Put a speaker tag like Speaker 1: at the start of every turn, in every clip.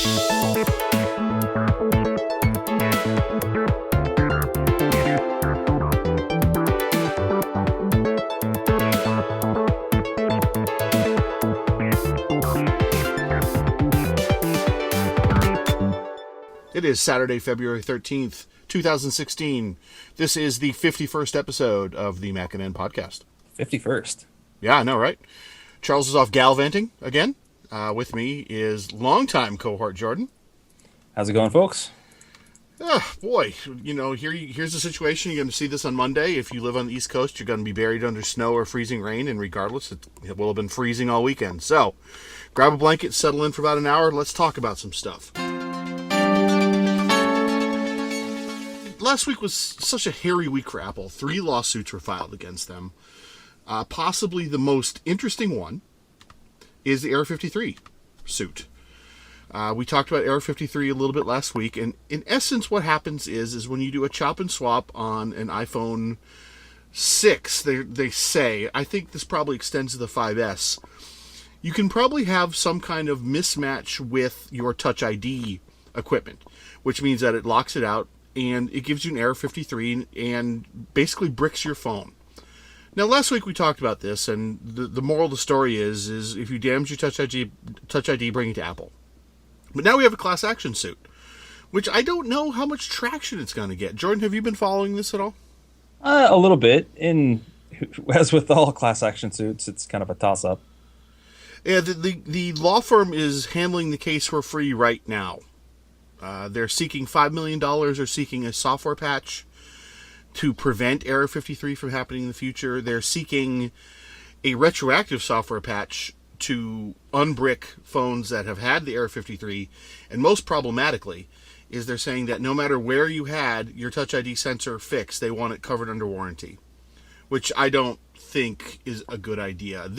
Speaker 1: It is Saturday, February 13th, 2016. This is the 51st episode of the MacNN Podcast.
Speaker 2: 51st?
Speaker 1: Yeah, I know, right? Charles is off gallivanting again. With me is longtime cohort Jordan.
Speaker 2: How's it going, folks?
Speaker 1: Boy, here's the situation. You're going to see this on Monday. If you live on the East Coast, you're going to be buried under snow or freezing rain, and regardless, it will have been freezing all weekend. So, grab a blanket, settle in for about an hour, and let's talk about some stuff. Last week was such a hairy week for Apple. 3 lawsuits were filed against them. Possibly the most interesting one is the Error 53 suit. We talked about Error 53 a little bit last week, and in essence what happens is when you do a chop and swap on an iPhone 6, they say, I think this probably extends to the 5S, you can probably have some kind of mismatch with your Touch ID equipment, which means that it locks it out, and it gives you an Error 53 and basically bricks your phone. Now, last week we talked about this, and the moral of the story is if you damage your Touch ID, bring it to Apple. But now we have a class action suit, which I don't know how much traction it's going to get. Jordan, have you been following this at all?
Speaker 2: A little bit. As with all class action suits, it's kind of a toss-up.
Speaker 1: Yeah, the law firm is handling the case for free right now. They're seeking $5 million or seeking a software patch to prevent Error 53 from happening in the future. They're seeking a retroactive software patch to unbrick phones that have had the Error 53. And most problematically is they're saying that no matter where you had your Touch ID sensor fixed, they want it covered under warranty, which I don't think is a good idea.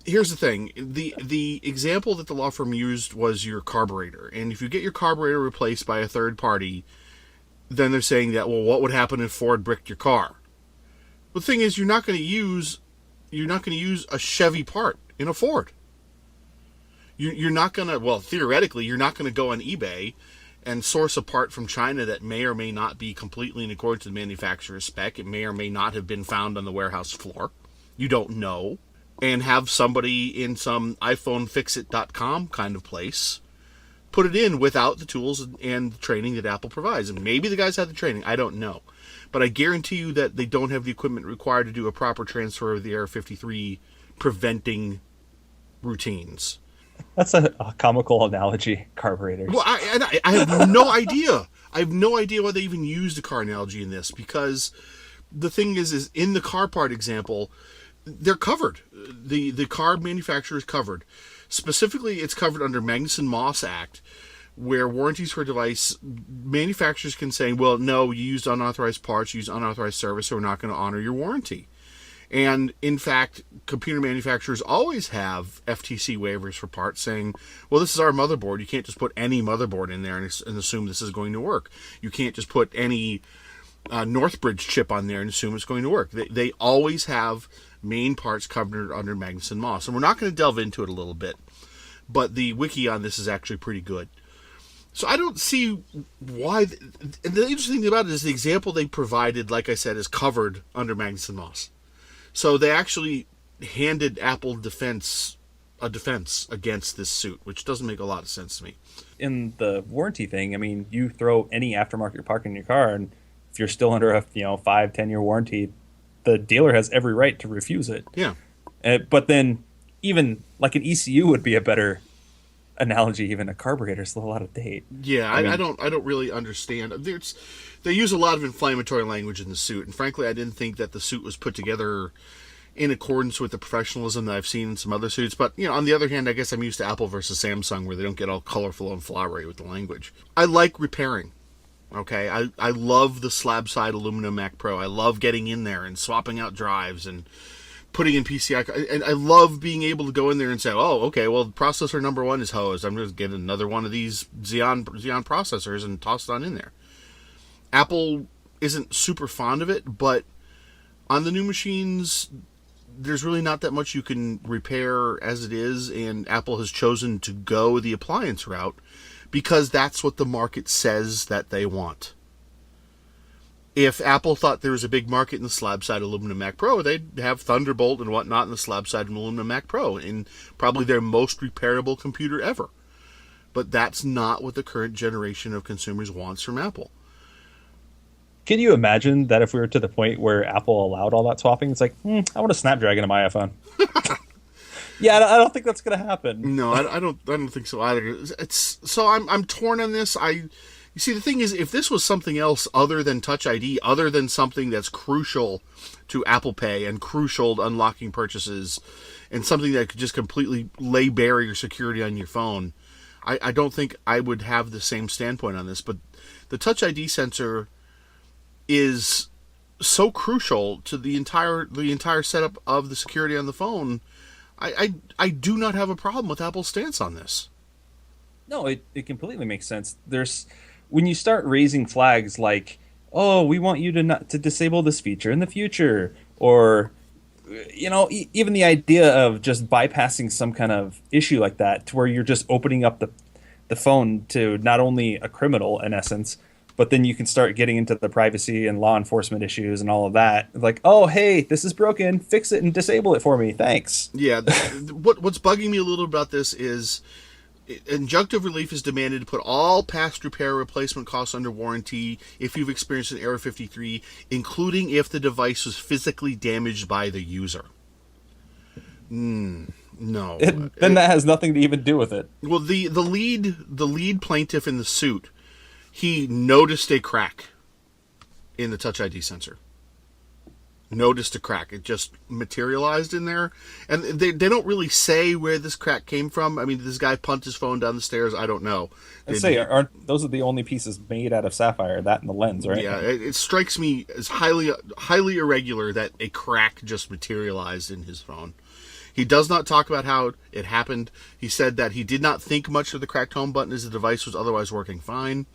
Speaker 1: Here's the thing. The example that the law firm used was your carburetor. And if you get your carburetor replaced by a third party, then they're saying that, well, what would happen if Ford bricked your car? The thing is, you're not going to use a Chevy part in a Ford. You're not going to, well, theoretically, you're not going to go on eBay and source a part from China that may or may not be completely in accordance with the manufacturer's spec. It may or may not have been found on the warehouse floor. You don't know. And have somebody in some iPhoneFixit.com kind of place put it in without the tools and the training that Apple provides. And maybe the guys had the training. I don't know. But I guarantee you that they don't have the equipment required to do a proper transfer of the Error 53 preventing routines.
Speaker 2: That's a comical analogy, carburetors.
Speaker 1: Well, I have no idea. I have no idea why they even used a car analogy in this, because the thing is in the car part example, they're covered. The car manufacturer is covered. Specifically, it's covered under Magnuson-Moss Act, where warranties for a device, manufacturers can say, well, no, you used unauthorized parts, you used unauthorized service, so we're not going to honor your warranty. And, in fact, computer manufacturers always have FTC waivers for parts saying, well, this is our motherboard. You can't just put any motherboard in there and assume this is going to work. You can't just put any Northbridge chip on there and assume it's going to work. They always have main parts covered under Magnuson-Moss. And we're not going to delve into it a little bit, but the wiki on this is actually pretty good. So I don't see why. And the interesting thing about it is the example they provided, like I said, is covered under Magnuson-Moss. So they actually handed Apple a defense against this suit, which doesn't make a lot of sense to me.
Speaker 2: In the warranty thing, I mean, you throw any aftermarket part in your car, and if you're still under a 5-10 year warranty, the dealer has every right to refuse it.
Speaker 1: Yeah.
Speaker 2: But then even like an ECU would be a better analogy. Even a carburetor is still out of date.
Speaker 1: Yeah, I don't really understand. They use a lot of inflammatory language in the suit, and frankly, I didn't think that the suit was put together in accordance with the professionalism that I've seen in some other suits. But, on the other hand, I guess I'm used to Apple versus Samsung, where they don't get all colorful and flowery with the language. I like repairing. Okay, I love the slab side aluminum Mac Pro. I love getting in there and swapping out drives and putting in PCI. And I love being able to go in there and say, oh, okay, well, processor number 1 is hosed. I'm going to get another one of these Xeon processors and toss it on in there. Apple isn't super fond of it, but on the new machines, there's really not that much you can repair as it is, and Apple has chosen to go the appliance route because that's what the market says that they want. If Apple thought there was a big market in the slab-side aluminum Mac Pro, they'd have Thunderbolt and whatnot in the slab-side aluminum Mac Pro, and probably their most repairable computer ever. But that's not what the current generation of consumers wants from Apple.
Speaker 2: Can you imagine that if we were to the point where Apple allowed all that swapping? It's like, I want a Snapdragon on my iPhone. Yeah, I don't think that's going to happen.
Speaker 1: No, I don't think so either. I'm torn on this. You see, the thing is, if this was something else other than Touch ID, other than something that's crucial to Apple Pay and crucial to unlocking purchases, and something that could just completely lay bare your security on your phone, I don't think I would have the same standpoint on this. But the Touch ID sensor is so crucial to the entire setup of the security on the phone. I do not have a problem with Apple's stance on this.
Speaker 2: No, it completely makes sense. When you start raising flags like, oh, we want you to disable this feature in the future, or even the idea of just bypassing some kind of issue like that, to where you're just opening up the phone to not only a criminal in essence, but then you can start getting into the privacy and law enforcement issues and all of that. Like, oh, hey, this is broken. Fix it and disable it for me. Thanks.
Speaker 1: Yeah. What's bugging me a little about this is injunctive relief is demanded to put all past repair replacement costs under warranty if you've experienced an error 53, including if the device was physically damaged by the user. No.
Speaker 2: Then that has nothing to even do with it.
Speaker 1: Well, the lead plaintiff in the suit, he noticed a crack in the Touch ID sensor. Noticed a crack. It just materialized in there. And they don't really say where this crack came from. I mean, this guy punted his phone down the stairs. I don't know.
Speaker 2: Aren't those are the only pieces made out of sapphire, that and the lens, right?
Speaker 1: Yeah, it strikes me as highly irregular that a crack just materialized in his phone. He does not talk about how it happened. He said that he did not think much of the cracked home button as the device was otherwise working fine.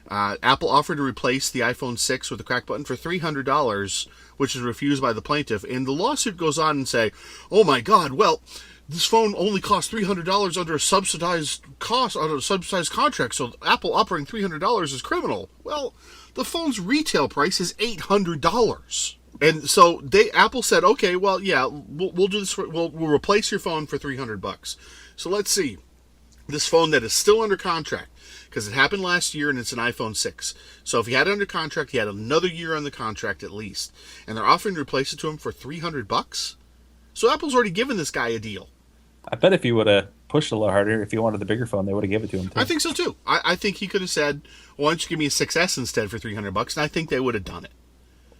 Speaker 1: Apple offered to replace the iPhone 6 with the crack button for $300, which is refused by the plaintiff. And the lawsuit goes on and say, oh my God, well, this phone only cost $300 under a subsidized contract, so Apple offering $300 is criminal. Well, the phone's retail price is $800. And so Apple said, okay, well, yeah, we'll do this. We'll replace your phone for $300. So let's see. This phone that is still under contract, because it happened last year and it's an iPhone 6. So if he had it under contract, he had another year on the contract at least. And they're offering to replace it to him for $300. So Apple's already given this guy a deal.
Speaker 2: I bet if he would have pushed a little harder, if he wanted the bigger phone, they would have given it to him too.
Speaker 1: I think so too. I think he could have said, why don't you give me a 6S instead for $300? And I think they would have done it.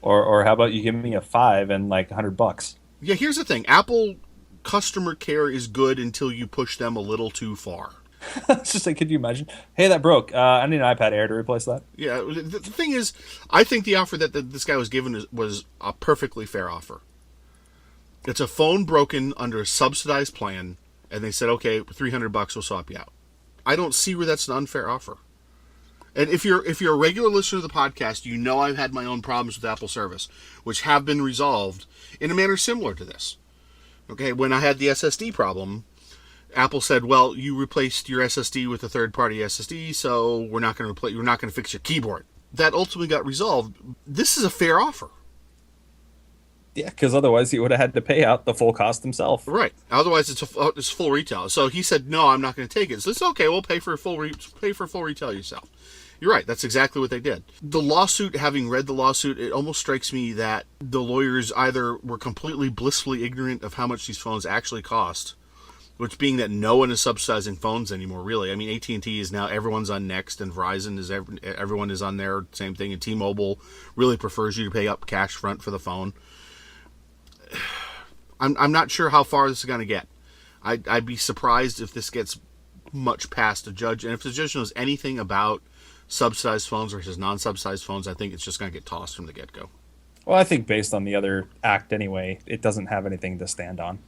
Speaker 2: Or how about you give me a 5 and like $100?
Speaker 1: Yeah, here's the thing. Apple customer care is good until you push them a little too far.
Speaker 2: It's just like, could you imagine? Hey, that broke. I need an iPad Air to replace that.
Speaker 1: Yeah, the thing is, I think the offer that this guy was given was a perfectly fair offer. It's a phone broken under a subsidized plan, and they said, okay, $300 will swap you out. I don't see where that's an unfair offer. And if you're a regular listener to the podcast, you know I've had my own problems with Apple service, which have been resolved in a manner similar to this. Okay, when I had the SSD problem, Apple said, well, you replaced your SSD with a third-party SSD, so we're not going to fix your keyboard. That ultimately got resolved. This is a fair offer.
Speaker 2: Yeah, because otherwise he would have had to pay out the full cost himself.
Speaker 1: Right. Otherwise, it's full retail. So he said, no, I'm not going to take it. So it's okay. We'll pay for full retail yourself. You're right. That's exactly what they did. The lawsuit, having read the lawsuit, it almost strikes me that the lawyers either were completely blissfully ignorant of how much these phones actually cost, which being that no one is subsidizing phones anymore, really. I mean, AT&T is now, everyone's on Next, and Verizon is, everyone is on there, same thing, and T-Mobile really prefers you to pay up cash front for the phone. I'm not sure how far this is going to get. I'd be surprised if this gets much past a judge, and if the judge knows anything about subsidized phones versus non-subsidized phones, I think it's just going to get tossed from the get-go.
Speaker 2: Well, I think based on the other act anyway, it doesn't have anything to stand on.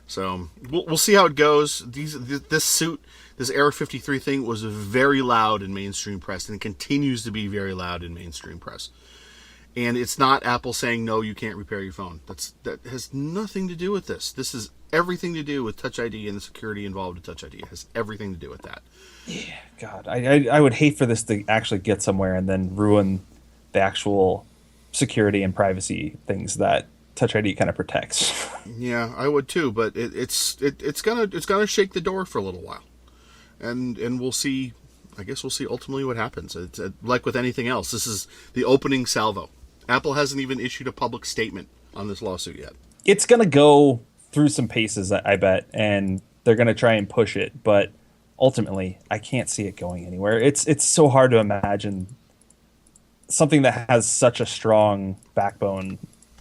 Speaker 1: So we'll see how it goes. This suit, this Error 53 thing, was very loud in mainstream press, and it continues to be very loud in mainstream press. And it's not Apple saying, no, you can't repair your phone. That has nothing to do with this. This is everything to do with Touch ID and the security involved in Touch ID. It has everything to do with that.
Speaker 2: Yeah, God, I would hate for this to actually get somewhere and then ruin the actual security and privacy things that Touch ID kind of protects.
Speaker 1: Yeah, I would too, but it's gonna shake the door for a little while, and we'll see. I guess we'll see ultimately what happens. It's like with anything else. This is the opening salvo. Apple hasn't even issued a public statement on this lawsuit yet.
Speaker 2: It's gonna go through some paces, I bet, and they're gonna try and push it, but ultimately, I can't see it going anywhere. It's so hard to imagine something that has such a strong backbone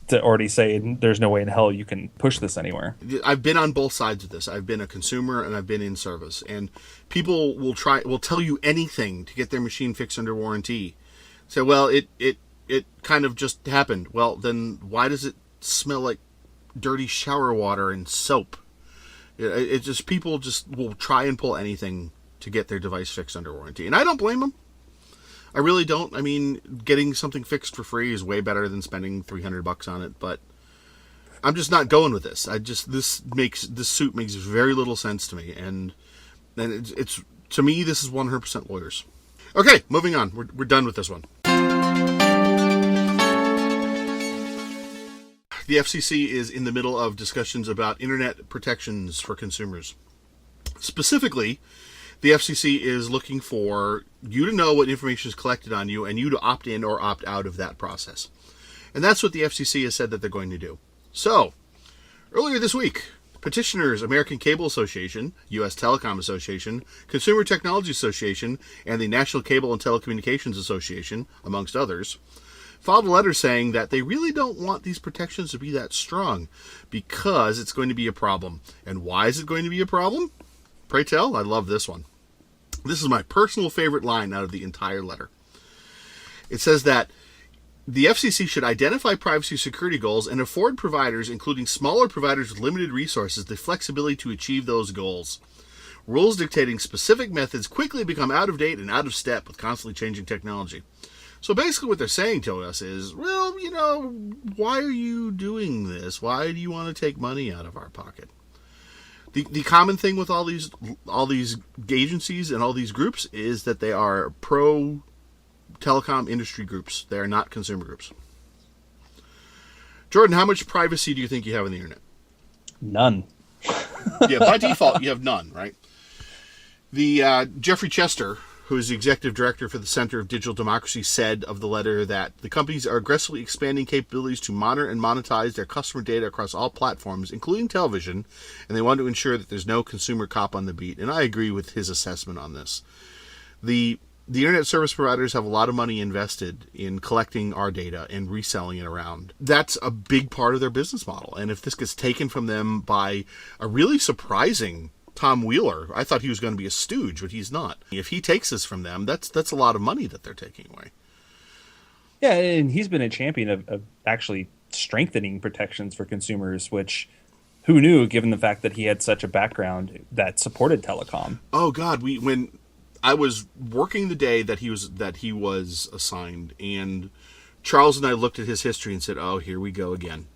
Speaker 2: to already say there's no way in hell you can push this anywhere.
Speaker 1: I've been on both sides of this. I've been a consumer and I've been in service, and people will tell you anything to get their machine fixed under warranty. So, well, it kind of just happened. Well, then why does it smell like dirty shower water and soap? It just, people just will try and pull anything to get their device fixed under warranty, and I don't blame them. I really don't. I mean, getting something fixed for free is way better than spending $300 on it, but I'm just not going with this. This suit makes very little sense to me, and it's to me, this is 100% lawyers. Okay, moving on. We're done with this one. The FCC is in the middle of discussions about internet protections for consumers. Specifically, the FCC is looking for you to know what information is collected on you and you to opt in or opt out of that process. And that's what the FCC has said that they're going to do. So, earlier this week, petitioners American Cable Association, U.S. Telecom Association, Consumer Technology Association, and the National Cable and Telecommunications Association, amongst others, filed a letter saying that they really don't want these protections to be that strong because it's going to be a problem. And why is it going to be a problem? Pray tell, I love this one. This is my personal favorite line out of the entire letter. It says that the FCC should identify privacy security goals and afford providers, including smaller providers with limited resources, the flexibility to achieve those goals. Rules dictating specific methods quickly become out of date and out of step with constantly changing technology. So basically what they're saying to us is, well, why are you doing this? Why do you want to take money out of our pocket? The common thing with all these agencies and all these groups is that they are pro telecom industry groups. They are not consumer groups. Jordan, how much privacy do you think you have on the internet?
Speaker 2: None.
Speaker 1: Yeah, by default, you have none, right? The Jeffrey Chester, who is the executive director for the Center of Digital Democracy, said of the letter that the companies are aggressively expanding capabilities to monitor and monetize their customer data across all platforms, including television, and they want to ensure that there's no consumer cop on the beat. And I agree with his assessment on this. The internet service providers have a lot of money invested in collecting our data and reselling it around. That's a big part of their business model. And if this gets taken from them by a really surprising Tom Wheeler, I thought he was going to be a stooge, but he's not. If he takes this from them, that's a lot of money that they're taking away.
Speaker 2: Yeah, and he's been a champion of actually strengthening protections for consumers, which who knew, given the fact that he had such a background that supported telecom.
Speaker 1: Oh God, when I was working the day that he was assigned, and Charles and I looked at his history and said, "Oh, here we go again.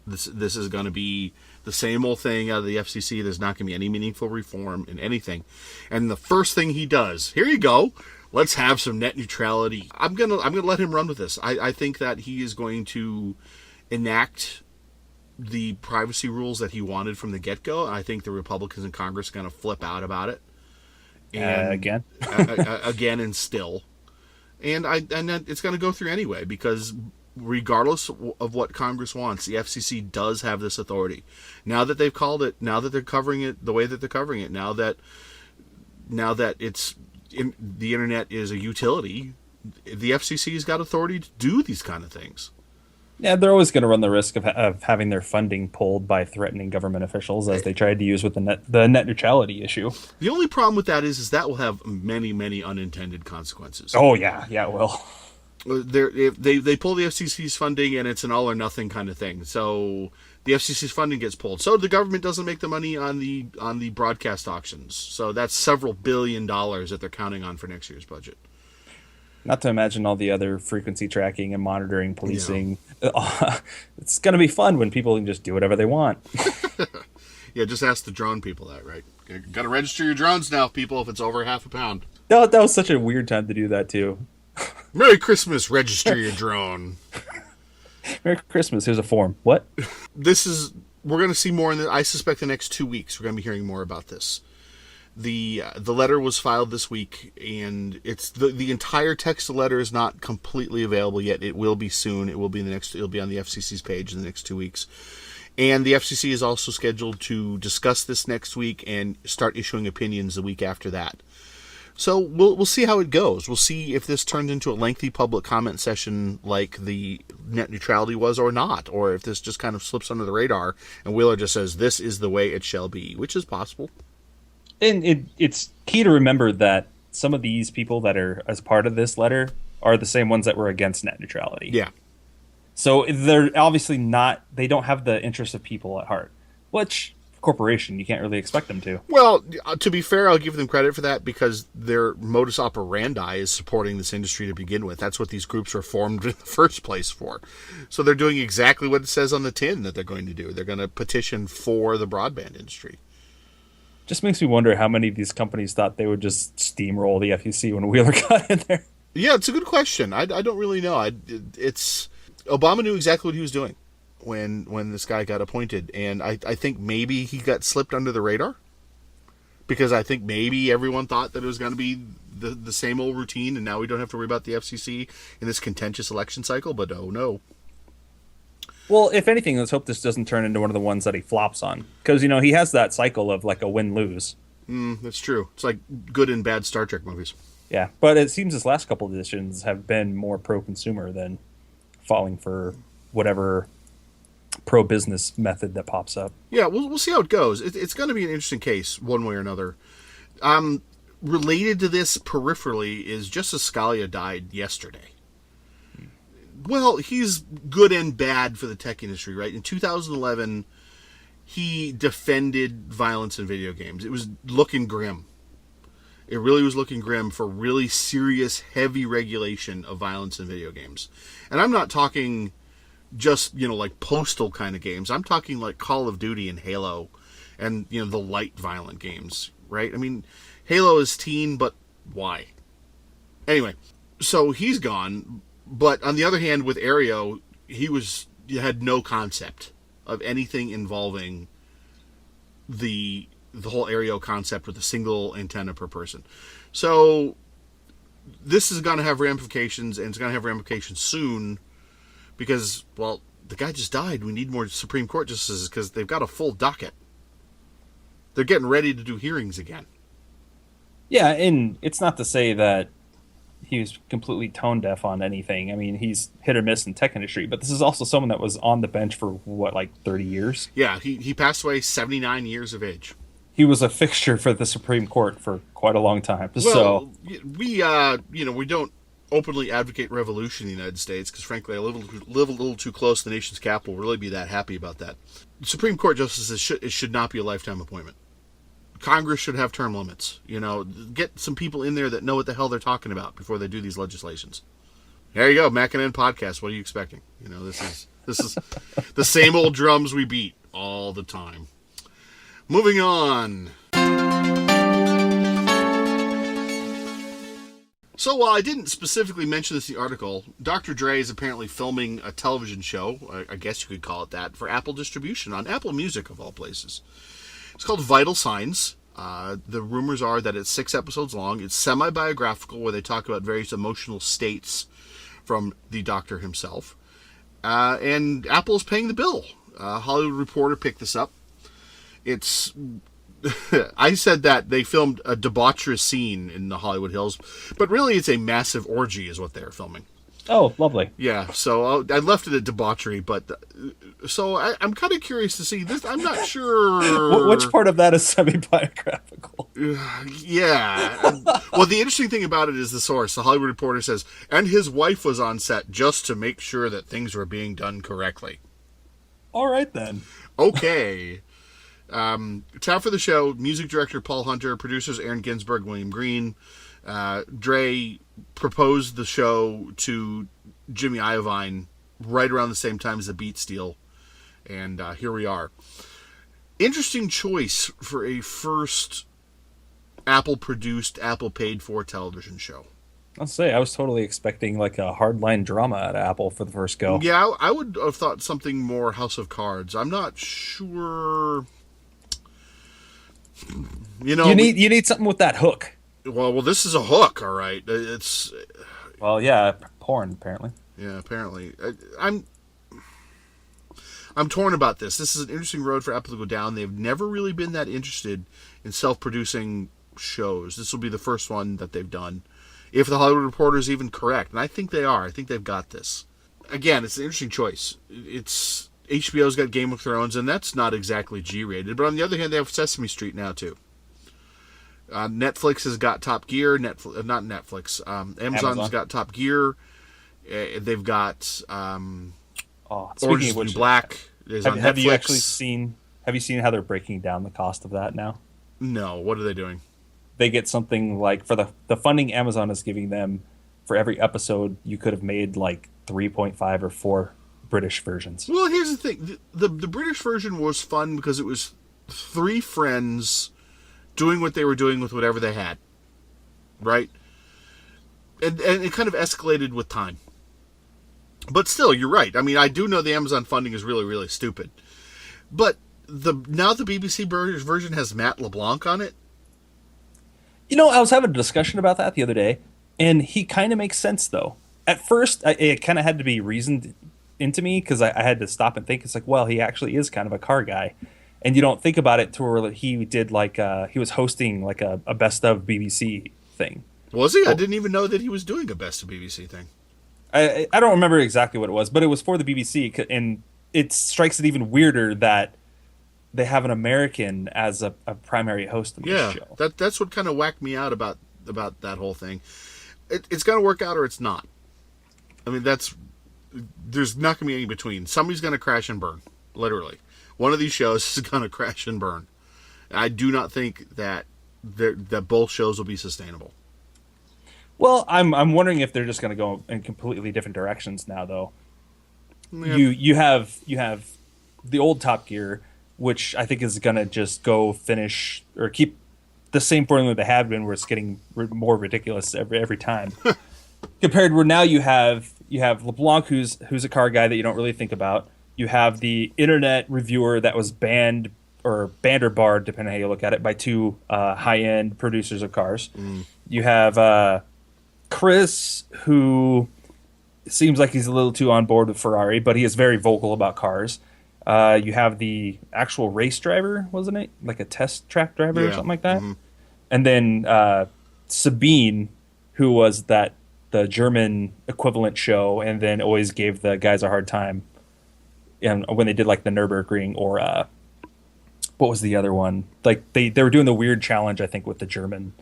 Speaker 1: This is going to be the same old thing out of the FCC. There's not going to be any meaningful reform in anything." And the first thing he does, here you go, let's have some net neutrality. I'm gonna let him run with this. I think that he is going to enact the privacy rules that he wanted from the get-go. I think the Republicans in Congress are going to flip out about it. And
Speaker 2: Again?
Speaker 1: Again and still. And it's going to go through anyway, because regardless of what Congress wants, the FCC does have this authority. Now that they've called it, now that they're covering it the way that they're covering it, now that the internet is a utility, the FCC's got authority to do these kind of things.
Speaker 2: Yeah, they're always going to run the risk of having their funding pulled by threatening government officials, as they tried to use with the net neutrality issue.
Speaker 1: The only problem with that is that will have many, many unintended consequences.
Speaker 2: Oh, yeah, it will.
Speaker 1: They pull the FCC's funding, and it's an all or nothing kind of thing. So the FCC's funding gets pulled. So the government doesn't make the money on the broadcast auctions. So that's several $billions that they're counting on for next year's budget.
Speaker 2: Not to imagine all the other frequency tracking and monitoring, policing. Yeah. It's going to be fun when people can just do whatever they want.
Speaker 1: Yeah, just ask the drone people that, right? Got to register your drones now, people, if it's over half a pound.
Speaker 2: That was such a weird time to do that, too.
Speaker 1: Merry Christmas, register your drone.
Speaker 2: Merry Christmas, here's a form. What?
Speaker 1: We're going to see more I suspect the next 2 weeks. We're going to be hearing more about this. The letter was filed this week, and it's the entire text of the letter is not completely available yet. It will be soon. It'll be on the FCC's page in the next 2 weeks. And the FCC is also scheduled to discuss this next week and start issuing opinions the week after that. So we'll see how it goes. We'll see if this turns into a lengthy public comment session like the net neutrality was or not, or if this just kind of slips under the radar and Wheeler just says this is the way it shall be, which is possible.
Speaker 2: And it's key to remember that some of these people that are as part of this letter are the same ones that were against net neutrality.
Speaker 1: Yeah.
Speaker 2: So they're obviously they don't have the interests of people at heart, which corporation, you can't really expect them to.
Speaker 1: Well, to be fair, I'll give them credit for that because their modus operandi is supporting this industry to begin with. That's what these groups were formed in the first place for. So they're doing exactly what it says on the tin that they're going to do. They're going to petition for the broadband industry.
Speaker 2: Just makes me wonder how many of these companies thought they would just steamroll the FCC when Wheeler got in there.
Speaker 1: Yeah, it's a good question. I don't really know. Obama knew exactly what he was doing when this guy got appointed, and I think maybe he got slipped under the radar because I think maybe everyone thought that it was going to be the same old routine, and now we don't have to worry about the FCC in this contentious election cycle, but oh no.
Speaker 2: Well, if anything, let's hope this doesn't turn into one of the ones that he flops on. Because, he has that cycle of like a win-lose.
Speaker 1: That's true. It's like good and bad Star Trek movies.
Speaker 2: Yeah, but it seems his last couple of editions have been more pro-consumer than falling for whatever pro-business method that pops up.
Speaker 1: Yeah, we'll see how it goes. It's going to be an interesting case, one way or another. Related to this peripherally is Justice Scalia died yesterday. Well, he's good and bad for the tech industry, right? In 2011, he defended violence in video games. It was looking grim. It really was looking grim for really serious, heavy regulation of violence in video games. And I'm not talking just, like Postal kind of games. I'm talking like Call of Duty and Halo and, the light violent games, right? I mean, Halo is teen, but why? Anyway, so he's gone. But on the other hand, with Aereo, he had no concept of anything involving the whole Aereo concept with a single antenna per person. So this is going to have ramifications, and it's going to have ramifications soon because, well, the guy just died. We need more Supreme Court justices because they've got a full docket. They're getting ready to do hearings again.
Speaker 2: Yeah, and it's not to say that he was completely tone deaf on anything. I mean, he's hit or miss in tech industry, but this is also someone that was on the bench for, 30 years?
Speaker 1: Yeah, he passed away 79 years of age.
Speaker 2: He was a fixture for the Supreme Court for quite a long time.
Speaker 1: Well, we don't openly advocate revolution in the United States because, frankly, I live a little too close to the nation's capital. We'll really be that happy about that. Supreme Court justices should not be a lifetime appointment. Congress should have term limits. Get some people in there that know what the hell they're talking about before they do these legislations. There you go, MacNN Podcast. What are you expecting? This is the same old drums we beat all the time. Moving on. So while I didn't specifically mention this in the article, Dr. Dre is apparently filming a television show, I guess you could call it that, for Apple distribution on Apple Music of all places. It's called Vital Signs. The rumors are that it's 6 episodes long. It's semi-biographical where they talk about various emotional states from the doctor himself. And Apple is paying the bill. Hollywood Reporter picked this up. I said that they filmed a debaucherous scene in the Hollywood Hills, but really it's a massive orgy is what they're filming.
Speaker 2: Oh, lovely.
Speaker 1: Yeah, so I left it at debauchery, but so I'm kind of curious to see this. I'm not sure.
Speaker 2: Which part of that is semi-biographical?
Speaker 1: Yeah. Well, the interesting thing about it is the source. The Hollywood Reporter says, and his wife was on set just to make sure that things were being done correctly.
Speaker 2: All right, then.
Speaker 1: Okay. Chat for the show, music director Paul Hunter, producers Aaron Ginsberg, William Green. Dre proposed the show to Jimmy Iovine right around the same time as the Beat Steal. And here we are. Interesting choice for a first Apple-produced, Apple-paid-for television show.
Speaker 2: I'll say, I was totally expecting like a hardline drama at Apple for the first go.
Speaker 1: Yeah, I would have thought something more House of Cards. I'm not sure. You
Speaker 2: need something with that hook.
Speaker 1: Well, this is a hook, all right. It's.
Speaker 2: Well, yeah, porn apparently.
Speaker 1: Yeah, apparently. I'm torn about this. This is an interesting road for Apple to go down. They've never really been that interested in self-producing shows. This will be the first one that they've done. If the Hollywood Reporter is even correct, and I think they are. I think they've got this. Again, it's an interesting choice. It's HBO's got Game of Thrones, and that's not exactly G-rated. But on the other hand, they have Sesame Street now too. Netflix has got Top Gear. Amazon's got Top Gear. They've got Orange is the New Black.
Speaker 2: Have you actually seen? Have you seen how they're breaking down the cost of that now?
Speaker 1: No. What are they doing?
Speaker 2: They get something like, for the funding Amazon is giving them for every episode, you could have made like 3.5 or 4 British versions.
Speaker 1: Well, here's the thing. The British version was fun because it was 3 friends doing what they were doing with whatever they had. Right? And it kind of escalated with time. But still, you're right. I mean, I do know the Amazon funding is really, really stupid. But now the BBC version has Matt LeBlanc on it.
Speaker 2: You know, I was having a discussion about that the other day, and he kind of makes sense, though. At first, it kind of had to be reasoned into me, because I had to stop and think. It's like, well, he actually is kind of a car guy. And you don't think about it to where he did, like, he was hosting, like, a best of BBC thing.
Speaker 1: Was he? I didn't even know that he was doing a best of BBC thing.
Speaker 2: I don't remember exactly what it was, but it was for the BBC, and it strikes it even weirder that they have an American as a primary host of this show.
Speaker 1: That's what kind of whacked me out about that whole thing. It's going to work out or it's not. I mean, there's not going to be any between. Somebody's going to crash and burn, literally. One of these shows is going to crash and burn. I do not think that both shows will be sustainable.
Speaker 2: Well, I'm wondering if they're just going to go in completely different directions now, though. Yep. You have the old Top Gear, which I think is going to just go finish or keep the same formula they have been, where it's getting more ridiculous every time. Compared where now you have LeBlanc, who's a car guy that you don't really think about. You have the internet reviewer that was banned or barred, depending on how you look at it, by 2 high-end producers of cars. You have Chris, who seems like he's a little too on board with Ferrari, but he is very vocal about cars. You have the actual race driver, wasn't it? Like a test track driver or something like that. Mm-hmm. And then Sabine, who was the German equivalent show, and then always gave the guys a hard time. And when they did like the Nürburgring, or what was the other one? Like they were doing the weird challenge, I think, with the German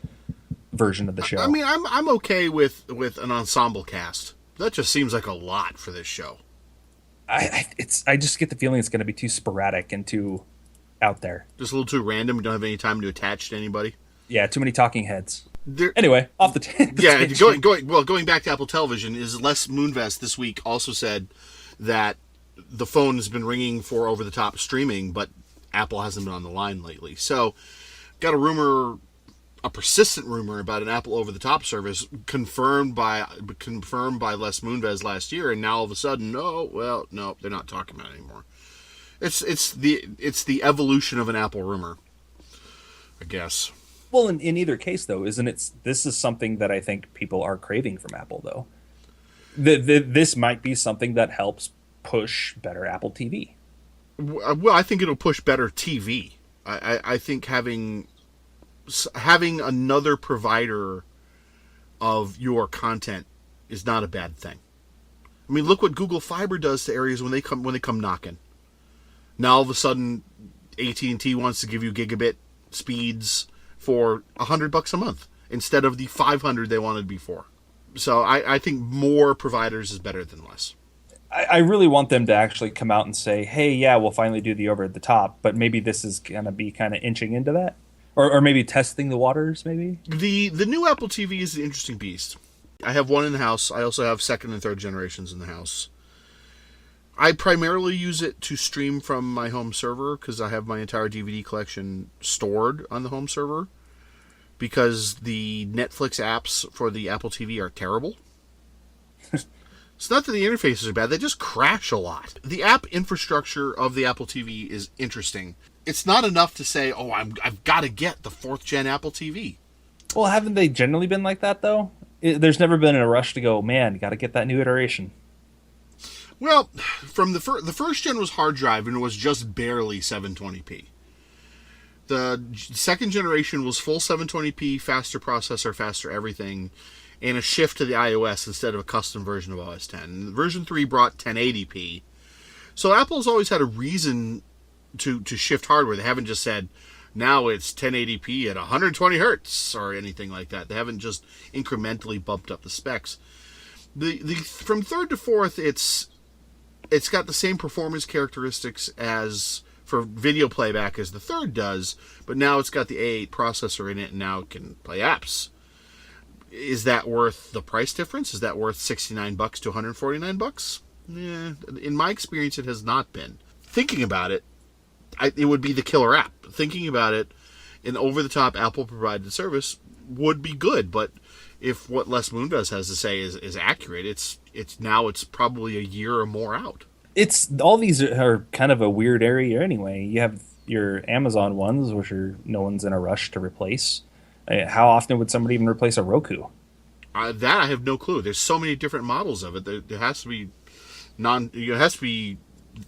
Speaker 2: version of the show.
Speaker 1: I mean, I'm okay with an ensemble cast. That just seems like a lot for this show.
Speaker 2: I just get the feeling it's going to be too sporadic and too out there.
Speaker 1: Just a little too random. We don't have any time to attach to anybody.
Speaker 2: Yeah, too many talking heads. Anyway, off the
Speaker 1: going back to Apple Television, is Les Moonves this week also said that the phone has been ringing for over-the-top streaming, but Apple hasn't been on the line lately. So, got a persistent rumor about an Apple over-the-top service confirmed by Les Moonves last year, and now all of a sudden, no, they're not talking about it anymore. It's the evolution of an Apple rumor, I guess.
Speaker 2: Well, in either case, though, this is something that I think people are craving from Apple, though. This might be something that helps push better Apple TV.
Speaker 1: Well, I think it'll push better TV. I think having another provider of your content is not a bad thing. I mean, look what Google Fiber does to areas when they come knocking. Now all of a sudden, AT&T wants to give you gigabit speeds for $100 a month instead of the $500 they wanted before. So I think more providers is better than less.
Speaker 2: I really want them to actually come out and say, hey, yeah, we'll finally do the over the top, but maybe this is going to be kind of inching into that. Or maybe testing the waters, maybe?
Speaker 1: The new Apple TV is an interesting beast. I have one in the house. I also have second and third generations in the house. I primarily use it to stream from my home server because I have my entire DVD collection stored on the home server, because the Netflix apps for the Apple TV are terrible. It's not that the interfaces are bad, they just crash a lot. The app infrastructure of the Apple TV is interesting. It's not enough to say, oh, I've got to get the 4th gen Apple TV.
Speaker 2: Well, haven't they generally been like that, though? There's never been a rush to go, man, got to get that new iteration.
Speaker 1: Well, from the first gen was hard drive, and it was just barely 720p. The second generation was full 720p, faster processor, faster everything, and a shift to the iOS instead of a custom version of OS X. And version 3 brought 1080p. So Apple's always had a reason to shift hardware. They haven't just said, now it's 1080p at 120 hertz or anything like that. They haven't just incrementally bumped up the specs. From third to fourth, it's got the same performance characteristics as for video playback as the third does, but now it's got the A8 processor in it, and now it can play apps. Is that worth the price difference? Is that worth $69 to $149? In my experience, it has not been. Thinking about it, it would be the killer app. Thinking about it, an over-the-top Apple-provided service would be good, but if what Les Moonves has to say is accurate, it's probably a year or more out.
Speaker 2: It's all these are kind of a weird area anyway. You have your Amazon ones, which are no one's in a rush to replace. How often would somebody even replace a Roku?
Speaker 1: That I have no clue. There's so many different models of it. It has to be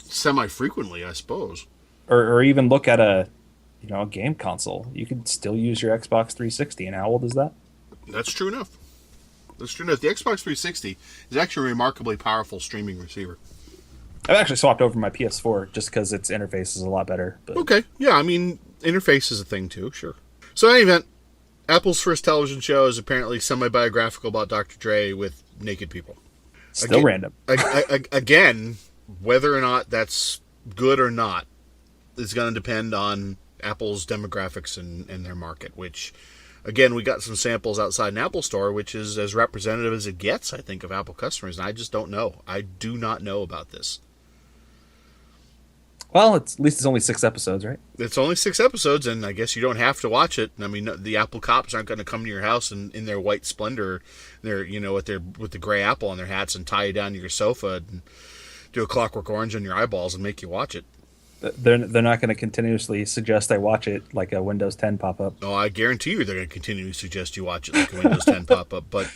Speaker 1: semi-frequently, I suppose.
Speaker 2: Or even look at a game console. You could still use your Xbox 360, and how old is that?
Speaker 1: That's true enough. The Xbox 360 is actually a remarkably powerful streaming receiver.
Speaker 2: I've actually swapped over my PS4 just because its interface is a lot better. But...
Speaker 1: Okay, yeah, I mean, interface is a thing too, sure. So in any event, Apple's first television show is apparently semi-biographical about Dr. Dre with naked people.
Speaker 2: Still random.
Speaker 1: Again, whether or not that's good or not is going to depend on Apple's demographics and their market, which, again, we got some samples outside an Apple store, which is as representative as it gets, I think, of Apple customers, and I just don't know. I do not know about this.
Speaker 2: Well, at least it's only 6 episodes, right?
Speaker 1: It's only 6 episodes, and I guess you don't have to watch it. I mean, the Apple cops aren't going to come to your house in their white splendor, with the gray apple on their hats, and tie you down to your sofa and do a Clockwork Orange on your eyeballs and make you watch it.
Speaker 2: They're not going to continuously suggest I watch it like a Windows 10 pop-up.
Speaker 1: Oh, I guarantee you they're going to continue to suggest you watch it like a Windows 10 pop-up, but...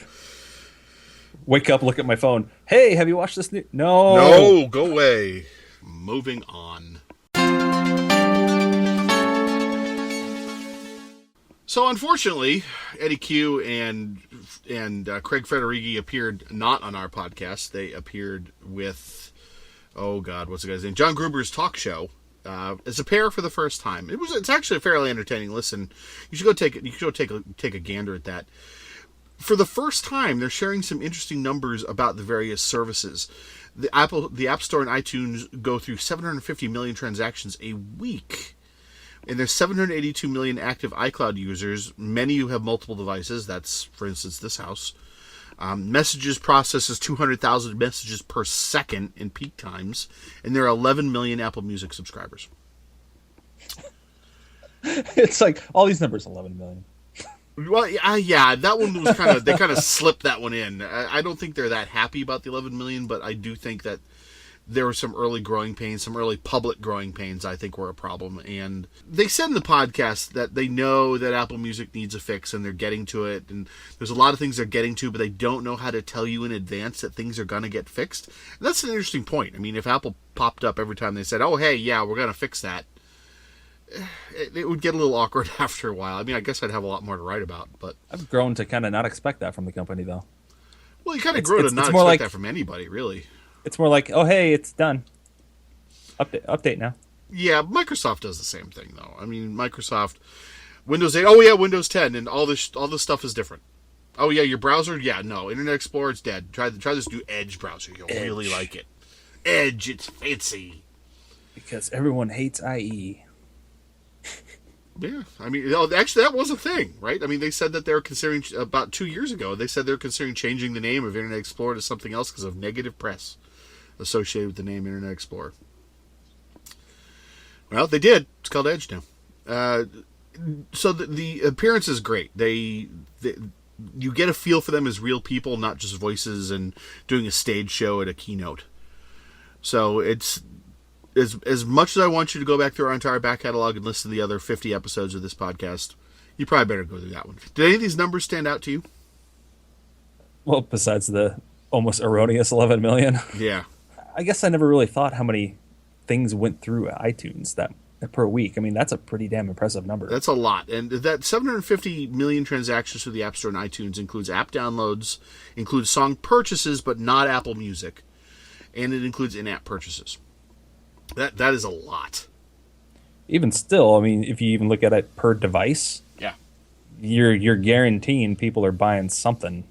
Speaker 2: Wake up, look at my phone. Hey, have you watched this new...
Speaker 1: No, go away. Moving on. So, unfortunately, Eddie Q and Craig Federighi appeared not on our podcast. They appeared with, oh God, what's the guy's name? John Gruber's talk show as a pair for the first time. It's actually a fairly entertaining listen. You should go take a gander at that. For the first time, they're sharing some interesting numbers about the various services. The App Store and iTunes go through 750 million transactions a week. And there's 782 million active iCloud users, many who have multiple devices. That's, for instance, this house. Messages processes 200,000 messages per second in peak times. And there are 11 million Apple Music subscribers.
Speaker 2: It's like, all these numbers, 11 million.
Speaker 1: Well, yeah, that one was they kind of slipped that one in. I don't think they're that happy about the 11 million, but I do think that there were some early growing pains, some early public growing pains I think were a problem. And they said in the podcast that they know that Apple Music needs a fix and they're getting to it. And there's a lot of things they're getting to, but they don't know how to tell you in advance that things are going to get fixed. And that's an interesting point. I mean, if Apple popped up every time they said, oh, hey, yeah, we're going to fix that, it would get a little awkward after a while. I mean, I guess I'd have a lot more to write about, but...
Speaker 2: I've grown to kind of not expect that from the company, though.
Speaker 1: Well, you kind of grew to not expect that from anybody, really.
Speaker 2: It's more like, oh, hey, it's done. Update now.
Speaker 1: Yeah, Microsoft does the same thing, though. I mean, Microsoft, Windows 8, oh yeah, Windows 10, and all this stuff is different. Oh yeah, your browser, yeah, no, Internet Explorer's dead. Try this new Edge browser. You'll really like it. Edge, it's fancy.
Speaker 2: Because everyone hates IE.
Speaker 1: Yeah, I mean, actually, that was a thing, right? I mean, they said that they were considering, about 2 years ago, they said they were considering changing the name of Internet Explorer to something else because of negative press associated with the name Internet Explorer. Well, they did. It's called Edge now. So the appearance is great. You get a feel for them as real people, not just voices and doing a stage show at a keynote. So it's as much as I want you to go back through our entire back catalog and listen to the other 50 episodes of this podcast, you probably better go through that one. Did any of these numbers stand out to you?
Speaker 2: Well, besides the almost erroneous 11 million.
Speaker 1: Yeah.
Speaker 2: I guess I never really thought how many things went through iTunes that per week. I mean, that's a pretty damn impressive number.
Speaker 1: That's a lot. And that 750 million transactions through the App Store and iTunes includes app downloads, includes song purchases, but not Apple Music. And it includes in-app purchases. That is a lot.
Speaker 2: Even still, I mean, if you even look at it per device,
Speaker 1: yeah,
Speaker 2: you're guaranteeing people are buying something.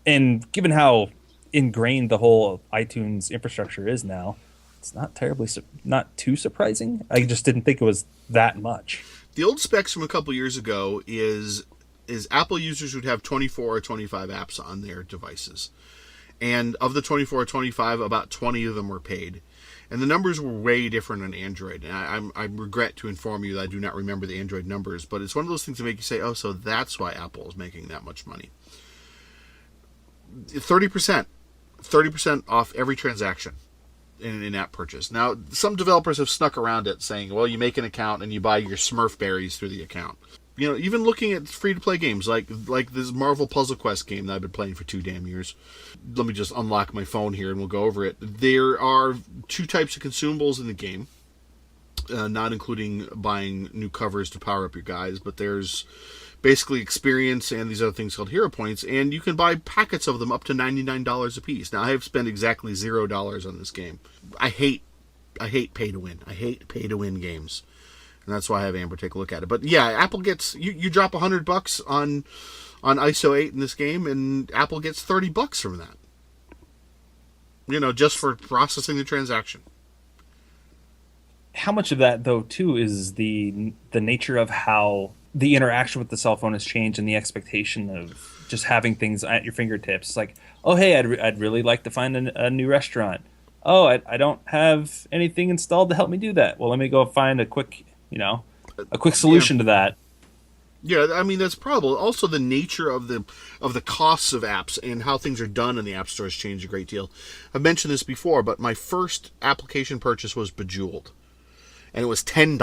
Speaker 2: And given how ingrained the whole iTunes infrastructure is now, it's not too surprising. I just didn't think it was that much.
Speaker 1: The old specs from a couple years ago is Apple users would have 24 or 25 apps on their devices. And of the 24 or 25, about 20 of them were paid. And the numbers were way different on Android. And I regret to inform you that I do not remember the Android numbers, but it's one of those things that make you say, oh, so that's why Apple is making that much money. 30% off every transaction in an in-app purchase. Now, some developers have snuck around it saying, well, you make an account and you buy your Smurf berries through the account. You know, even looking at free-to-play games like this Marvel Puzzle Quest game that I've been playing for 2 damn years. Let me just unlock my phone here and we'll go over it. There are 2 types of consumables in the game, not including buying new covers to power up your guys, but there's basically experience and these other things called hero points, and you can buy packets of them up to $99 a piece. Now, I have spent exactly $0 on this game. I hate pay-to-win. I hate pay-to-win games. And that's why I have Amber take a look at it. But yeah, Apple gets you drop $100 on ISO 8 in this game, and Apple gets $30 from that. You know, just for processing the transaction.
Speaker 2: How much of that, though, too, is the nature of how the interaction with the cell phone has changed and the expectation of just having things at your fingertips? Like, oh, hey, I'd really like to find a new restaurant. Oh, I don't have anything installed to help me do that. Well, let me go find a quick solution to that.
Speaker 1: Yeah, I mean, that's probably also the nature of the costs of apps and how things are done in the App Store has changed a great deal. I've mentioned this before, but my first application purchase was Bejeweled, and it was $10.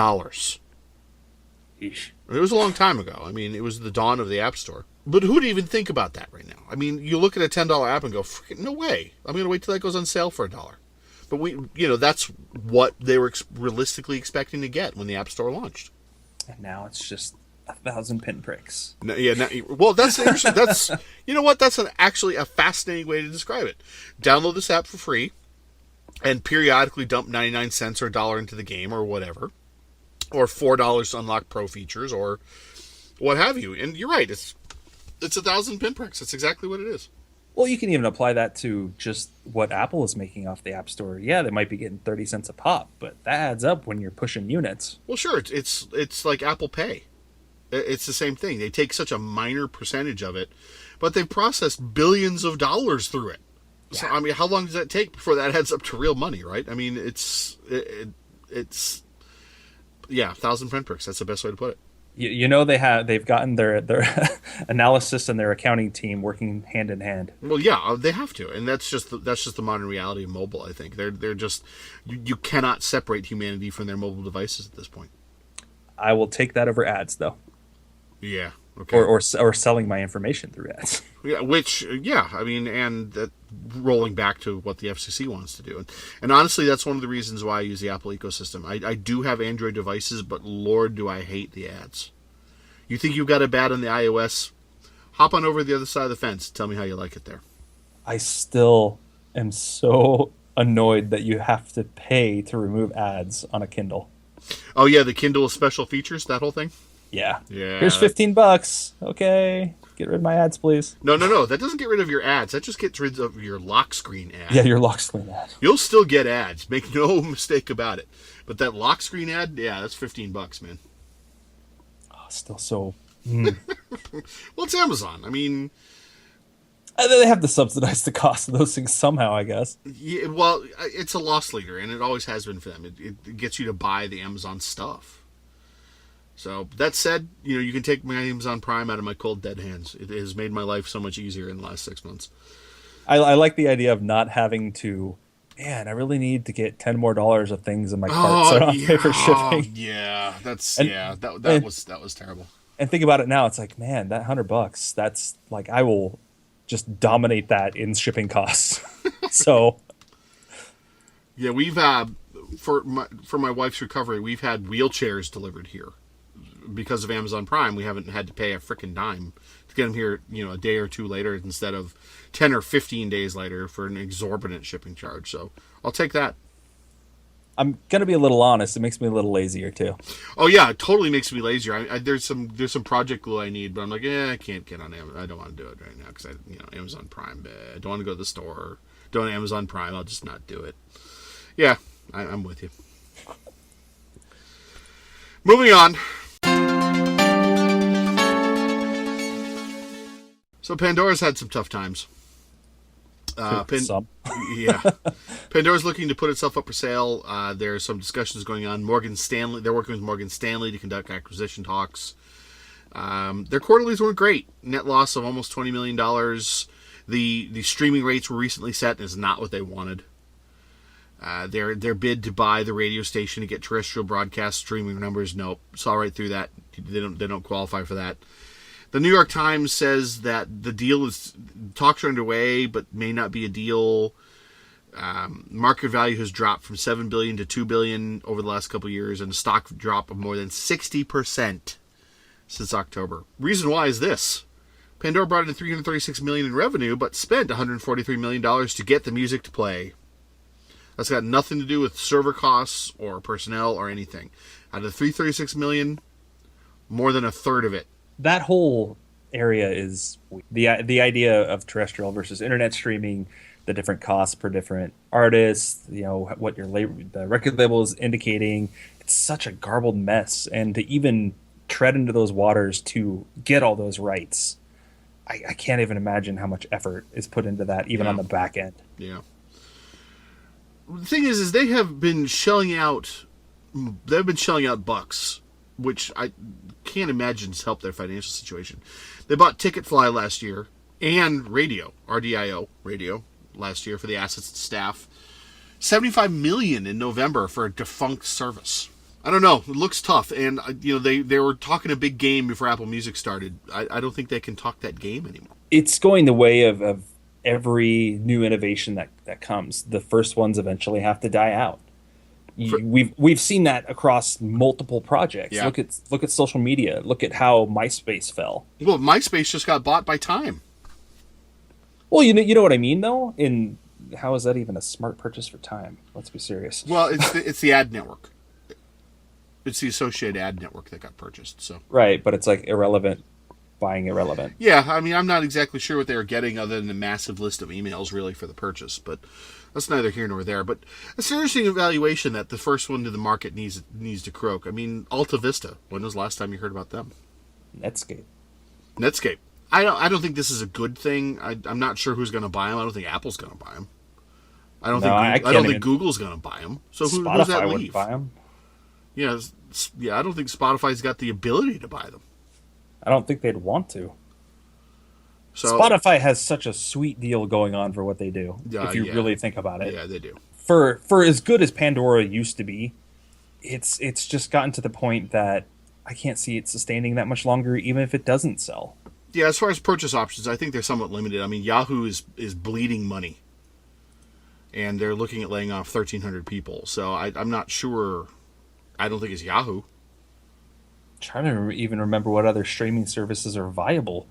Speaker 2: Eesh.
Speaker 1: It was a long time ago. I mean, it was the dawn of the App Store. But who'd even think about that right now? I mean, you look at a $10 app and go, no way. I'm going to wait till that goes on sale for $1. But that's what they were realistically expecting to get when the App Store launched.
Speaker 2: And now it's just 1,000 pinpricks.
Speaker 1: No, yeah. Well, that's interesting. That's you know what? That's actually a fascinating way to describe it. Download this app for free, and periodically dump 99 cents or $1 into the game or whatever, or $4 to unlock pro features or what have you. And you're right. It's 1,000 pinpricks. That's exactly what it is.
Speaker 2: Well, you can even apply that to just what Apple is making off the App Store. Yeah, they might be getting 30 cents a pop, but that adds up when you're pushing units.
Speaker 1: Well, sure. It's like Apple Pay. It's the same thing. They take such a minor percentage of it, but they process billions of dollars through it. Yeah. So, I mean, how long does that take before that adds up to real money, right? I mean, it's 1,000 pinpricks. That's the best way to put it.
Speaker 2: You know they've gotten their analysis and their accounting team working hand in hand.
Speaker 1: Well, yeah, they have to, and that's just the modern reality of mobile. I think they're just you cannot separate humanity from their mobile devices at this point.
Speaker 2: I will take that over ads, though.
Speaker 1: Yeah. Okay.
Speaker 2: Or selling my information through ads.
Speaker 1: Yeah, I mean, and that rolling back to what the FCC wants to do. And honestly, that's one of the reasons why I use the Apple ecosystem. I do have Android devices, but Lord, do I hate the ads. You think you've got it bad on the iOS? Hop on over to the other side of the fence. Tell me how you like it there.
Speaker 2: I still am so annoyed that you have to pay to remove ads on a Kindle.
Speaker 1: Oh, yeah, the Kindle special features, that whole thing?
Speaker 2: Yeah.
Speaker 1: Yeah.
Speaker 2: Here's $15. Okay. Get rid of my ads, please.
Speaker 1: No. That doesn't get rid of your ads. That just gets rid of your lock screen ad.
Speaker 2: Yeah, your lock screen ad.
Speaker 1: You'll still get ads. Make no mistake about it. But that lock screen ad, yeah, that's $15, man.
Speaker 2: Oh, still so...
Speaker 1: Well, it's Amazon. I mean...
Speaker 2: They have to subsidize the cost of those things somehow, I guess.
Speaker 1: Yeah, well, it's a loss leader, and it always has been for them. It gets you to buy the Amazon stuff. So, that said, you can take my Amazon Prime out of my cold, dead hands. It has made my life so much easier in the last 6 months.
Speaker 2: I like the idea of not having to, man, I really need to get $10 more of things in my cart so I don't pay for shipping.
Speaker 1: Yeah, that was terrible.
Speaker 2: And think about it now, it's like, man, that $100, that's like, I will just dominate that in shipping costs. So,
Speaker 1: yeah, we've for my wife's recovery, we've had wheelchairs delivered here. Because of Amazon Prime, we haven't had to pay a frickin' dime to get them here, a day or two later instead of 10 or 15 days later for an exorbitant shipping charge. So I'll take that.
Speaker 2: I'm gonna be a little honest. It makes me a little lazier too.
Speaker 1: Oh yeah, it totally makes me lazier. There's some project glue I need, but I'm like, I can't get on Amazon. I don't want to do it right now because Amazon Prime. I don't want to go to the store. Don't Amazon Prime. I'll just not do it. Yeah, I'm with you. Moving on. So Pandora's had some tough times.
Speaker 2: Some.
Speaker 1: Yeah. Pandora's looking to put itself up for sale. There's some discussions going on. They're working with Morgan Stanley to conduct acquisition talks. Their quarterlies weren't great. Net loss of almost $20 million. The streaming rates were recently set and is not what they wanted. Their bid to buy the radio station to get terrestrial broadcast streaming numbers, nope. Saw right through that. They don't qualify for that. The New York Times says that the deal talks are underway, but may not be a deal. Market value has dropped from $7 billion to $2 billion over the last couple of years, and a stock drop of more than 60% since October. Reason why is this: Pandora brought in $336 million in revenue, but spent $143 million to get the music to play. That's got nothing to do with server costs or personnel or anything. Out of the $336 million, more than a third of it.
Speaker 2: That whole area is the idea of terrestrial versus internet streaming, the different costs per different artist, what the record label is indicating. It's such a garbled mess, and to even tread into those waters to get all those rights, I can't even imagine how much effort is put into that, even on the back end.
Speaker 1: Yeah. The thing is they have been shelling out bucks, which I can't imagine has helped their financial situation. They bought Ticketfly last year and RDIO Radio last year for the assets and staff. $75 million in November for a defunct service. I don't know. It looks tough, and they were talking a big game before Apple Music started. I don't think they can talk that game anymore.
Speaker 2: It's going the way of every new innovation that comes. The first ones eventually have to die out. We've seen that across multiple projects.
Speaker 1: Yeah.
Speaker 2: Look at social media. Look at how MySpace fell.
Speaker 1: Well, MySpace just got bought by Time.
Speaker 2: Well, you know what I mean, though. How is that even a smart purchase for Time? Let's be serious.
Speaker 1: Well, it's the ad network. It's the associated ad network that got purchased. So
Speaker 2: right, but it's like buying irrelevant.
Speaker 1: Yeah, I mean, I'm not exactly sure what they were getting other than a massive list of emails really for the purchase, but that's neither here nor there. But it's an interesting evaluation that the first one to the market needs to croak. I mean, Alta Vista. When was the last time you heard about them?
Speaker 2: Netscape.
Speaker 1: I don't think this is a good thing. I'm not sure who's going to buy them. I don't think Apple's going to buy them. I don't think Google's going to buy them. So who's that leave?
Speaker 2: Wouldn't buy them.
Speaker 1: Yeah, I don't think Spotify's got the ability to buy them.
Speaker 2: I don't think they'd want to.
Speaker 1: So
Speaker 2: Spotify has such a sweet deal going on for what they do. If you really think about it.
Speaker 1: Yeah, they do.
Speaker 2: For as good as Pandora used to be, it's just gotten to the point that I can't see it sustaining that much longer, even if it doesn't sell.
Speaker 1: Yeah, as far as purchase options, I think they're somewhat limited. I mean, Yahoo is bleeding money, and they're looking at laying off 1,300 people. So I'm not sure. I don't think it's Yahoo.
Speaker 2: I'm trying to even remember what other streaming services are viable.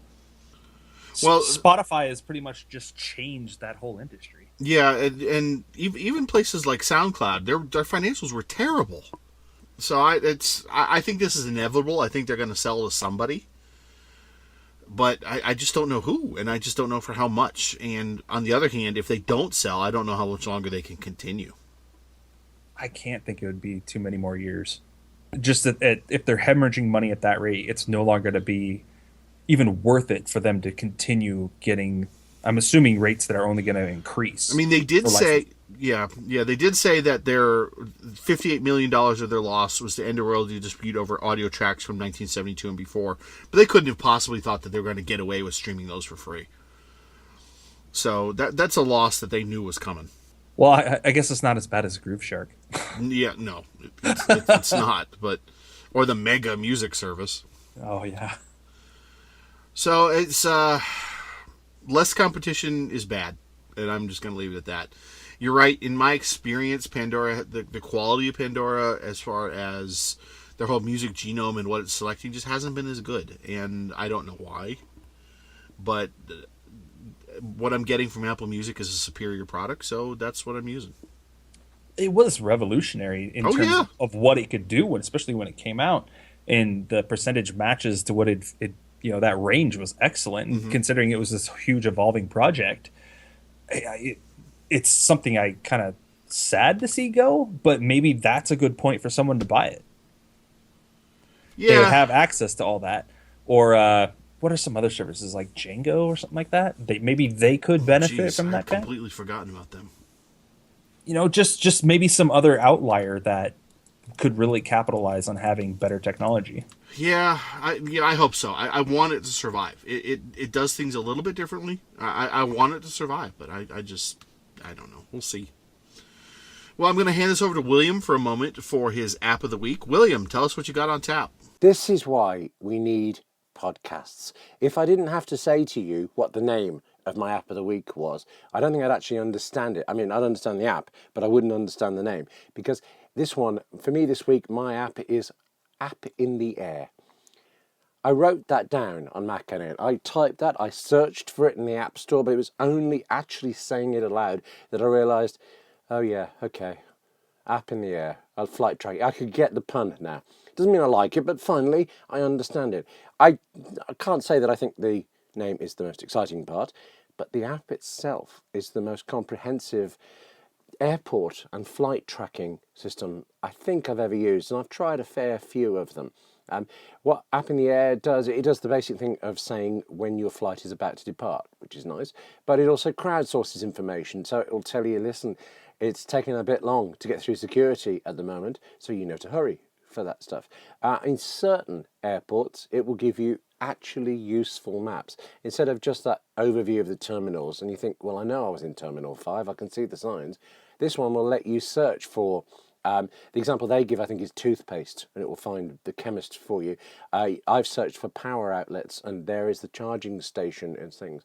Speaker 2: Well, Spotify has pretty much just changed that whole industry.
Speaker 1: Yeah, and even places like SoundCloud, their financials were terrible. So I think this is inevitable. I think they're going to sell to somebody. But I just don't know who, and I just don't know for how much. And on the other hand, if they don't sell, I don't know how much longer they can continue.
Speaker 2: I can't think it would be too many more years. Just that if they're hemorrhaging money at that rate, it's no longer to be even worth it for them to continue getting, I'm assuming, rates that are only going to increase.
Speaker 1: I mean, they did say, they did say that their $58 million of their loss was to end a royalty dispute over audio tracks from 1972 and before. But they couldn't have possibly thought that they were going to get away with streaming those for free. So that's a loss that they knew was coming.
Speaker 2: Well, I guess it's not as bad as Groove Shark.
Speaker 1: Yeah, no, it's not. Or the Mega Music Service.
Speaker 2: Oh, yeah.
Speaker 1: So it's less competition is bad, and I'm just going to leave it at that. You're right. In my experience, Pandora, the quality of Pandora, as far as their whole music genome and what it's selecting, just hasn't been as good, and I don't know why. But what I'm getting from Apple Music is a superior product, so that's what I'm using.
Speaker 2: It was revolutionary in terms of what it could do, especially when it came out, and the percentage matches to what it that range was excellent. And considering it was this huge evolving project, it's something I kind of sad to see go, but maybe that's a good point for someone to buy it. Yeah, they would have access to all that, or what are some other services like Django or something like that? Maybe they could benefit from that.
Speaker 1: I've completely forgotten about them.
Speaker 2: Just maybe some other outlier that could really capitalize on having better technology.
Speaker 1: Yeah, I hope so. I want it to survive. It does things a little bit differently. I want it to survive, but I don't know. We'll see. Well, I'm going to hand this over to William for a moment for his app of the week. William, tell us what you got on tap.
Speaker 3: This is why we need podcasts. If I didn't have to say to you what the name of my app of the week was, I don't think I'd actually understand it. I mean, I'd understand the app, but I wouldn't understand the name. Because this one, for me this week, my app is App in the Air. I wrote that down on MacNN. I typed that, I searched for it in the App Store, but it was only actually saying it aloud that I realised, oh yeah, okay, App in the Air, I'll flight track it. I could get the pun now. Doesn't mean I like it, but finally I understand it. I can't say that I think the name is the most exciting part, but the app itself is the most comprehensive airport and flight tracking system I think I've ever used, and I've tried a fair few of them. What App in the Air does, it does the basic thing of saying when your flight is about to depart, which is nice, but it also crowdsources information, so it will tell you, listen, it's taking a bit long to get through security at the moment, so you know to hurry for that stuff. In certain airports, it will give you actually useful maps instead of just that overview of the terminals, and you think, well, I know I was in Terminal 5, I can see the signs. This one will let you search for the example they give, I think, is toothpaste, and it will find the chemist for you. I've searched for power outlets, and there is the charging station and things.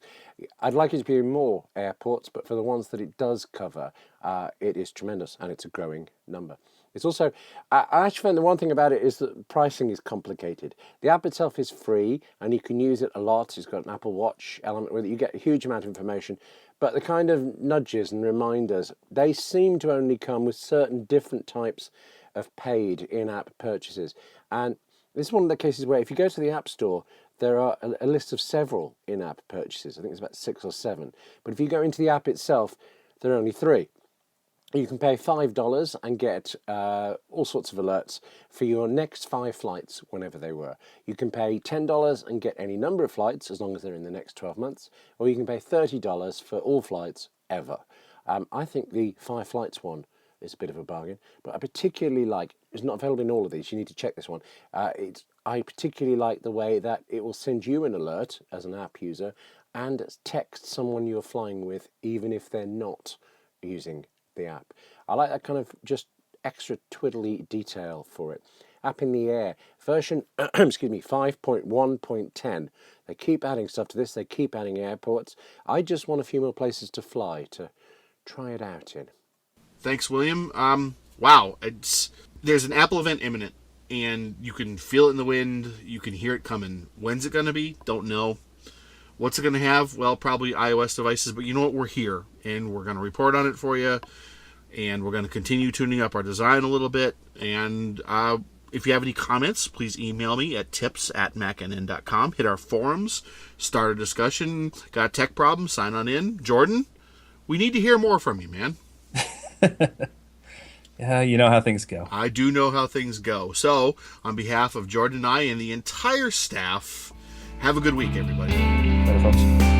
Speaker 3: I'd like it to be in more airports, but for the ones that it does cover, it is tremendous, and it's a growing number. It's also, I actually found the one thing about it is that pricing is complicated. The app itself is free, and you can use it a lot. It's got an Apple Watch element with it. You get a huge amount of information. But the kind of nudges and reminders, they seem to only come with certain different types of paid in-app purchases. And this is one of the cases where if you go to the App Store, there are a list of several in-app purchases. I think it's about 6 or 7. But if you go into the app itself, there are only 3. You can pay $5 and get all sorts of alerts for your next 5 flights, whenever they were. You can pay $10 and get any number of flights, as long as they're in the next 12 months. Or you can pay $30 for all flights ever. I think the 5 flights one is a bit of a bargain. But I particularly like, it's not available in all of these, you need to check this one. I particularly like the way that it will send you an alert as an app user and text someone you're flying with, even if they're not using the app. I like that kind of just extra twiddly detail for it. App in the Air version 5.1.10. They keep adding stuff to this. They keep adding airports. I just want a few more places to fly to try it out in.
Speaker 1: Thanks, William. Wow, there's an Apple event imminent, and you can feel it in the wind. You can hear it coming. When's it going to be? Don't know. What's it going to have? Well, probably iOS devices, but you know what? We're here, and we're going to report on it for you, and we're going to continue tuning up our design a little bit, and If you have any comments, please email me at tips@macnn.com. Hit our forums, start a discussion. Got a tech problem? Sign on in. Jordan, we need to hear more from you, man.
Speaker 2: Yeah, you know how things go.
Speaker 1: I do know how things go. So, on behalf of Jordan and I and the entire staff, have a good week, everybody.
Speaker 2: Later, folks.